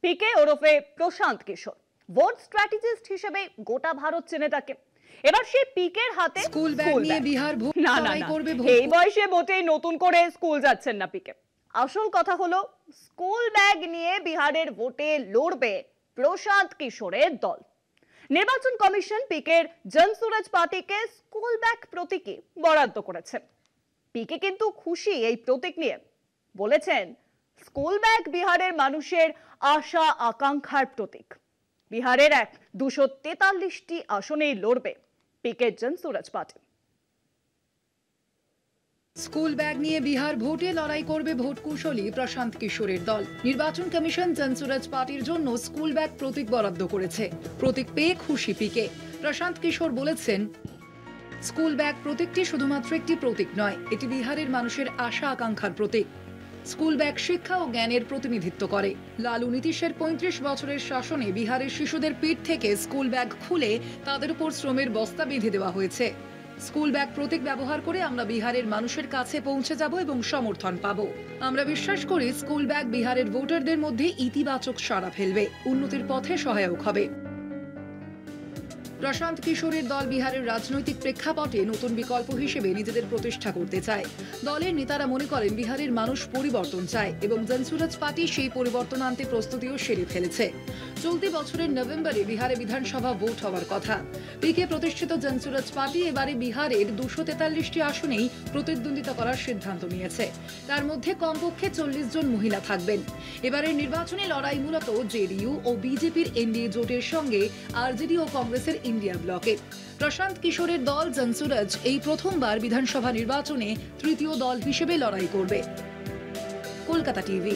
পিকে ওরফে Prashant Kishor vote strategist হিসেবে গোটা ভারত চেনে তাকে। এবার সেই পিকের হাতে স্কুল ব্যাগ নিয়ে বিহার ভোট লড়াই করবে। এই বয়সে মোটেই নতুন করে স্কুল যাচ্ছেন না পিকে। আসল কথা হলো স্কুল ব্যাগ নিয়ে বিহারের ভোটে লড়বে প্রশান্ত কিশোরের দল। নির্বাচন কমিশন পিকের জনসুরাজ পার্টিকে স্কুল ব্যাগ প্রতীকে বরাদ্দ করেছে। পিকে কিন্তু খুশি এই প্রতীক নিয়ে, বলেছেন স্কুল ব্যাগ বিহারের মানুষের আশা আকাঙ্ক্ষার প্রতীক। বিহারের 243টি আসনেই লড়বে পিকে জনসুরাজ পার্টি। স্কুল ব্যাগ নিয়ে বিহার ভোটে লড়াই করবে ভোট কুশলী প্রশান্ত কিশোরের দল। নির্বাচন কমিশন জনসুরাজ পার্টির জন্য স্কুল ব্যাগ প্রতীক বরাদ্দ করেছে। প্রতীক পেয়ে খুশি পিকে। প্রশান্ত কিশোর বলেছেন, স্কুল ব্যাগ প্রতীকটি শুধুমাত্র একটি প্রতীক নয়, এটি বিহারের মানুষের আশা আকাঙ্ক্ষার প্রতীক। স্কুল ব্যাগ শিক্ষা ও জ্ঞানের প্রতিনিধিত্ব করে। লালু নীতিশের 35 বছরের শাসনে বিহারের শিশুদের পিঠ থেকে স্কুল ব্যাগ খুলে তাদের উপর শ্রমের বস্তা বেঁধে দেওয়া হয়েছে। স্কুল ব্যাগ প্রতীক ব্যবহার করে আমরা বিহারের মানুষের কাছে পৌঁছে যাব এবং সমর্থন পাব। আমরা বিশ্বাস করি স্কুল ব্যাগ বিহারের ভোটারদের মধ্যে ইতিবাচক সাড়া ফেলবে, উন্নতির পথে সহায়ক হবে। প্রশান্ত কিশোরের দল বিহারের রাজনৈতিক প্রেক্ষাপটে নতুন বিকল্প হিসেবে নিজেদের প্রতিষ্ঠা করতে চায়। দলের নেতারা মনে করেন বিহারের মানুষ পরিবর্তন চায় এবং জনসুরাজ পার্টি সেই পরিবর্তন আনতে প্রস্তুতিও সেরে ফেলেছে। চলতি বছরের নভেম্বরে বিহারে বিধানসভা ভোট হওয়ার কথা। পিকে প্রতিষ্ঠিত জনসুরাজ পার্টি এবারে বিহারের 243টি আসনেই প্রতিদ্বন্দ্বিতা করার সিদ্ধান্ত নিয়েছে। তার মধ্যে কমপক্ষে 40 জন মহিলা থাকবেন। এবারের নির্বাচনী লড়াই মূলত জেডিইউ ও বিজেপির এনডিএ জোটের সঙ্গে আরজেডি ও কংগ্রেসের ইন্ডিয়া ব্লকে। প্রশান্ত কিশোরের দল জনসুরাজ এই প্রথমবার বিধানসভা নির্বাচনে তৃতীয় দল হিসেবে লড়াই করবে। কলকাতা টিভি।